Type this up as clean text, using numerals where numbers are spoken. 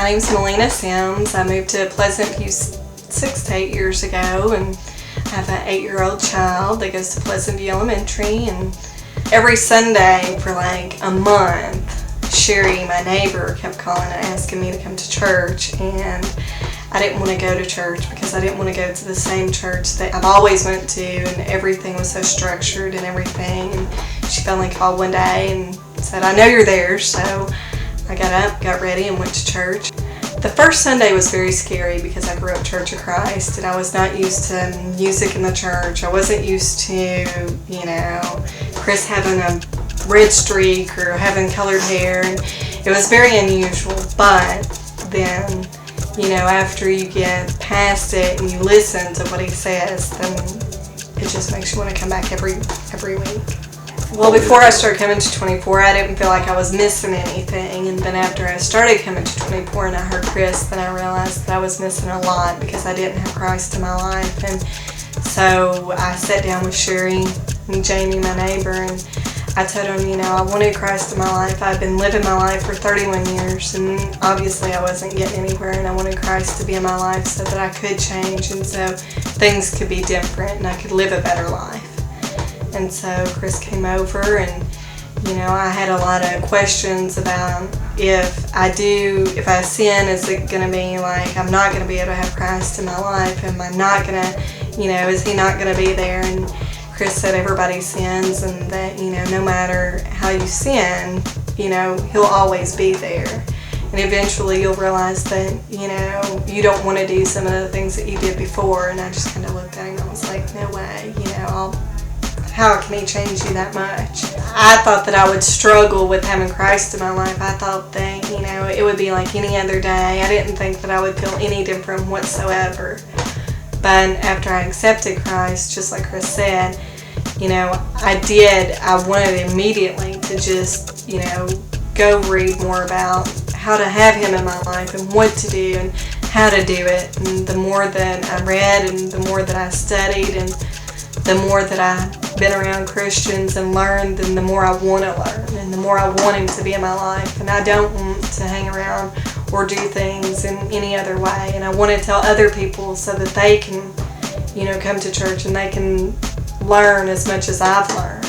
My name's Milena. I moved to Pleasant View 6 to 8 years ago, and I have an 8-year-old child that goes to Pleasant View Elementary. And every Sunday for like a month, Sherry, my neighbor, kept calling and asking me to come to church, and I didn't want to go to church because I didn't want to go to the same church that I've always went to, and everything was so structured and everything. And she finally called one day and said, "I know you're there." So I got up, got ready, and went to church. The first Sunday was very scary because I grew up Church of Christ, and I was not used to music in the church. I wasn't used to, Chris having a red streak or having colored hair. And it was very unusual. But then, after you get past it and you listen to what he says, then it just makes you want to come back every week. Well, before I started coming to 24, I didn't feel like I was missing anything. And then after I started coming to 24 and I heard Chris, then I realized that I was missing a lot because I didn't have Christ in my life. And so I sat down with Sherry and Jamie, my neighbor, and I told him, I wanted Christ in my life. I've been living my life for 31 years, and obviously I wasn't getting anywhere, and I wanted Christ to be in my life so that I could change, and so things could be different, and I could live a better life. And so Chris came over, and I had a lot of questions about if I sin, is it going to be like I'm not going to be able to have Christ in my life? Am I not going to, is he not going to be there? And Chris said everybody sins, and that, no matter how you sin, he'll always be there. And eventually you'll realize that, you don't want to do some of the things that you did before. And I just kind of looked at him and I was like, no way, how can he change you that much? I thought that I would struggle with having Christ in my life. I thought that, it would be like any other day. I didn't think that I would feel any different whatsoever. But after I accepted Christ, just like Chris said, I wanted immediately to just, go read more about how to have him in my life and what to do and how to do it. And the more that I read and the more that I studied and the more that I've been around Christians and learned, then the more I want to learn and the more I want him to be in my life. And I don't want to hang around or do things in any other way. And I want to tell other people so that they can, come to church and they can learn as much as I've learned.